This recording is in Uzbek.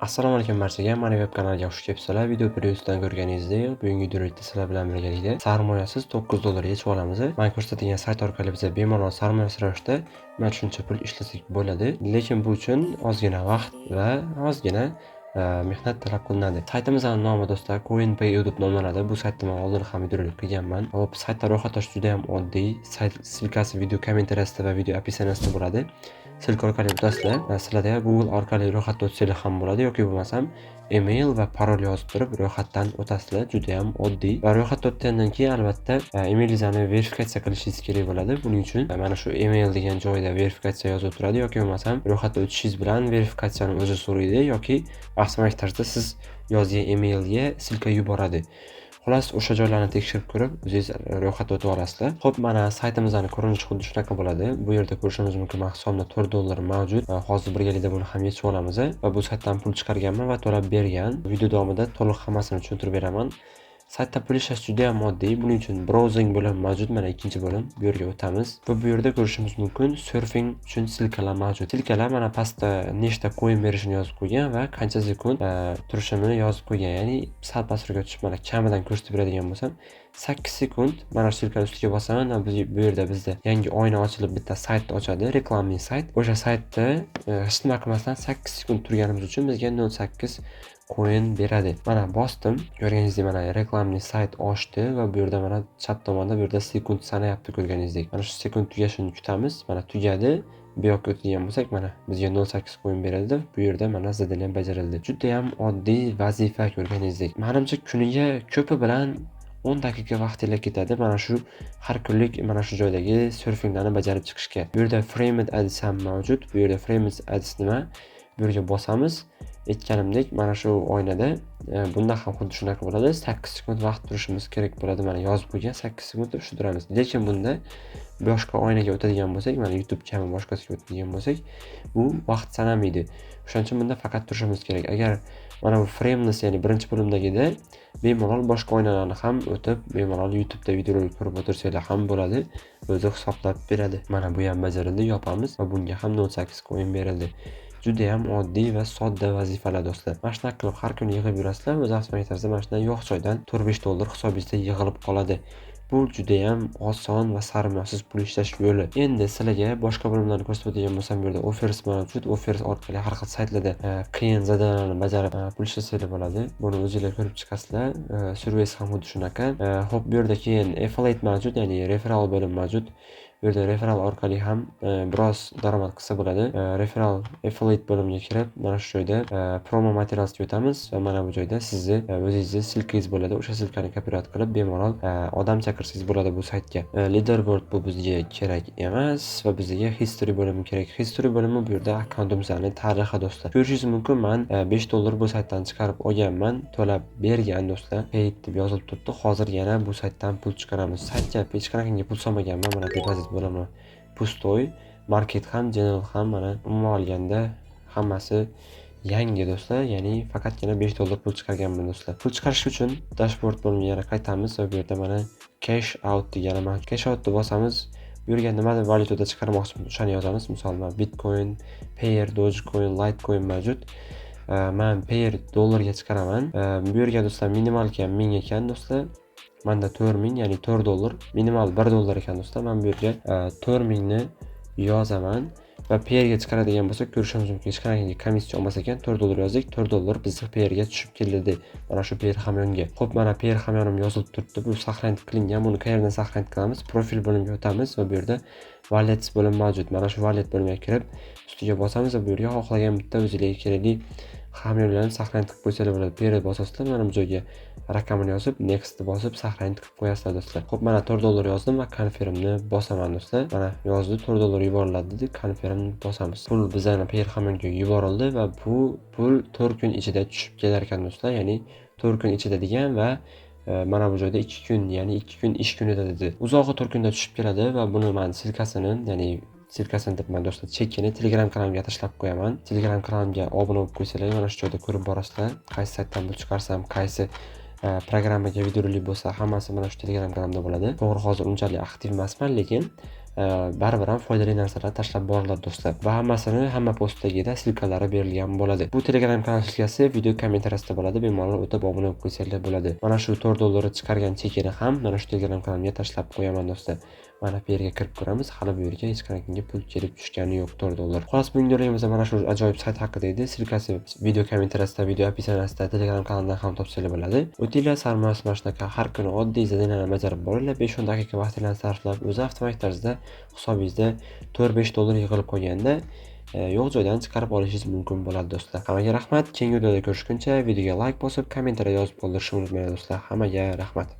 Assalomu alaykum barchaga. Mana web kanaliga xush kelibsizlar. Video previyusidan ko'rganingizdek, bugungi videoda sizlar bilan birgalikda sarmoyasiz $9 yechib olamiz. Mana ko'rsatilgan sayt orqali biz bemalol sarmoyasiz ravishda mana shuncha pul ishlasak bo'ladi. Lekin bu uchun ozgina vaqt va ozgina mehnat talab qilinadi. Saytimizning nomi do'stlar CoinPay deb nomlanadi. Bu saytda men oldin ham videolar qilganman. Hop, saytda ro'yxatlash juda ham oddiy. Sayt silkasi video kommentariyasida va video описаниесida bo'ladi. Silka orqali o'tasizlar. Sizlarda Google orqali ro'yxatdan o'tsanglar ham bo'ladi yoki bo'lmasam email va parol yozib turib ro'yxatdan o'tasizlar. Juda ham oddiy. Va ro'yxatdan o'tgandan keyin albatta emailingizni verifikatsiya qilishingiz kerak bo'ladi. Buning uchun mana shu email degan joyda verifikatsiya yozib turadi yoki bo'lmasam ro'yxatdan o'tishingiz bilan verifikatsiyani o'zi so'raydi yoki avtomatik tarzda siz yozgan emailga silka yuboradi. Xullas, o'sha joylarni tekshirib ko'rib, o'zingiz ro'yxatdan o'tib olasizlar. Xo'p, mana saytimizning ko'rinishi xuddi shunaqa bo'ladi. Bu yerda ko'rishingiz mumkin, men hisobimda $4 mavjud. Hozir birgalikda buni ham yechib olamiz va bu saytdan pul chiqarganman va to'lab bergan. Video davomida to'liq hammasini tushuntirib beraman. Saytda pul ishlash juda ham oddiy. Buning uchun browsing bo'limi mavjud. Mana ikkinchi bo'lim. Bu yerga o'tamiz. Va bu yerda ko'rishimiz mumkin surfing uchun silkalar mavjud. Silkalar mana pastda nechta coin berishini yozib qo'ygan va qancha sekund turishini yozib qo'ygan. Ya'ni sal pastroqga tushib mana kamidan ko'rsatib beradigan bo'lsam 8 sekund mana shu silka ustiga bosaman va bu yerda bizda yangi oyna ochilib bitta sayt ochadi, reklamli sayt. O'sha saytda hech nima qilmasdan 8 sekund turganimiz uchun bizga 0.8 coin beradi. Mana bosdim. Ko'rganingizdek mana reklamli sayt ochdi va bu yerda mana chap tomonda bu yerda sekund sanayapti ko'rganingizdek. Mana shu sekund tugashini kutamiz. Mana tugadi. Bu yoqqa o'tadigan bo'lsak mana bizga 0.8 coin beradi. Bu yerda mana zadaniya bajarildi. Juda ham oddiy vazifa ko'rganingizdek. Menimcha kuniga ko'pi bilan 10 daqiqa vaqtingiz ketadi mana shu har kunlik mana shu joydagi surfinglarni bajarib chiqishga. Bu yerda framed ads ham mavjud. Bu yerda framed ads nima? Bu yerga bosamiz. Aytganimdek mana shu oynada bunda ham xuddi shunaqa bo'ladi. 8 sekund vaqt turishimiz kerak bo'ladi. Mana yozib qo'ygan 8 sekund shu turamiz. Lekin bunda boshqa oynaga o'tadigan bo'lsak, mana YouTube kabi boshqasiga o'tadigan bo'lsak, bu vaqt sanamaydi. O'shaning uchun bunda faqat turishimiz kerak. Agar mana bu frameless, ya'ni birinchi bo'limdagida bemalol boshqa oynalarni ham o'tib, bemalol YouTube'da videolar ko'rib o'tirsanglar ham bo'ladi. O'zi hisoblab beradi. Mana bu ham bajarildi, yopamiz va bunga ham 0.8 coin berildi. Juda ham oddiy va sodda vazifalar do'stlar. Mana shunaqa qilib har kuni yig'ib yurasizlar, o'z avtomatik tarzda mana shunday yo'q joydan $4-5 hisobingizda yig'ilib qoladi. Bu juda ham oson va sarmoyasiz pul ishlash yo'li. Endi sizlarga boshqa bo'limlarni ko'rsatib o'tadigan bo'lsam, bu yerda offers mavjud. Offers orqali har xil saytlarda qiyin zadalalarni bajarib pul ishlasanglar bo'ladi. Buni o'zingizlar ko'rib chiqasizlar. Servis ham xuddi shunaqa. Xo'p, bu yerda keyin affiliate mavjud, ya'ni referral bo'lim mavjud. Bu yerda referral orqali ham biroz daromad qilsa bo'ladi. Referral affiliate bo'limiga kirib, mana shu joyda promo materialga o'tamiz va mana bu joyda sizni o'zingizni silkangiz bo'ladi. O'sha silkani kopirovat qilib bemalol odam chaqirsangiz bo'ladi bu saytga. Leaderboard bu bizga kerak emas va bizga history bo'limi kerak. History bo'limi bu yerda akkauntimizning tarixi do'stlar. Ko'rishingiz mumkin, men $5 bu saytdan chiqarib olganman, to'lab bergan do'stlar. Paid deb yozilib turibdi. Hozir yana bu saytdan pul chiqaramiz. Saytga hech qanaqangi pul solmaganman. Mana depozit bo'limi pustoy, market ham, general ham mana umuman olganda hammasi yangi do'stlar, ya'ni faqatgina $5 pul chiqarganman do'stlar. Pul chiqarish uchun dashboard bo'limiga yana qaytamiz va bu yerda mana cash out degan mavjud. Cash outni bosamiz. Bu yerga nimadir valyutada chiqarmoqchimiz, o'shani yozamiz. Misol Bitcoin, Payer, Dogecoin, Litecoin mavjud. Men Payer dollarga chiqaraman. Bu yerga do'stlar minimal kam 1000 ekan do'stlar. Menda 4000, ya'ni $4, minimal $1 ekan do'stlar. Men bu yerga 4000 ni yozaman va Payerga chiqaradigan bo'lsak, ko'rishingiz mumkin, hech qanday komissiya olmas ekan. $4 yozdik, $4 bizga Payerga tushib keldi. Mana shu Payer hamyonga. Xo'p, mana Payer hamyonim yozilib turibdi. Bu saqlanib qilingan. Buni qayerdan saqlanib qilamiz? Profil bo'limiga o'tamiz va bu yerda wallets bo'limi mavjud. Mana shu wallet bo'limiga kirib, ustiga bosamiz va bu yerga xohlagan bitta o'zingizga kerakli hamyonlarni saqlanib qo'ysalar bo'ladi. Payer bosasizlar, mana bu joyga raqamini yozib, next bosib saqlanib qo'yasizlar do'stlar. Xo'p, mana $4 yozdim va confirmni bosaman do'stlar. Mana yozdi, $4 yuboriladi dedi, confirmni bosamiz. Pul bizning Payer hamyonga yuborildi va bu pul 4 kun ichida tushib kelar ekan do'stlar. Ya'ni 4 kun ichida degan va mana bu joyda 2 kun, ya'ni 2 kun ish kunida dedi. Uzog'i 4 kunda tushib keladi va buni men silkasini, ya'ni silkasini debman do'stlar, chekini Telegram kanalimga tashlab qo'yaman. Telegram kanalimga obuna bo'lib qo'ysanglar, mana shu joyda ko'rib borasizlar. Qaysi saytdan pul chiqarsam, qaysi programmaga videolar bo'lsa, hammasi mana shu Telegram kanalimda bo'ladi. To'g'ri, hozir unchalik aktiv emasman, lekin baribir ham foydali narsalar tashlab boriladi do'stlar va hammasini hamma postdagida silkalari berilgan bo'ladi. Bu Telegram kanal silkasi video kommentariyasida bo'ladi. Bemalol o'tib obuna bo'lib qo'ysanglar bo'ladi. Mana shu $4 chiqargan chekini ham mana shu Telegram kanalimga tashlab qo'yaman do'stlar. Mana bu yerga kirib ko'ramiz. Hali bu yerga hech qanaqangi pul kelib tushgani yo'q $4. Xolos bugungi videomizda mana shu ajoyib sayt haqida edi. Silkasi video kommentariyasida, video opisiyatsida, Telegram kanalidan ham topsanglar bo'ladi. O'tinglar sarmoyasi mana shunaqa har kuni oddiy zadenalarni bajarib boringlar. 5-10 daqiqa vaqtingizni sarflab, o'zi avtomatik tarzda hisobingizda $4-5 yig'ilib qolganda yo'q joydan chiqarib olishingiz mumkin bo'ladi do'stlar. Hammaga rahmat. Keyingi videoda ko'rishguncha videoga like bosib, kommentariya yozib qoldirishni unutmanglar do'stlar. Hammaga rahmat.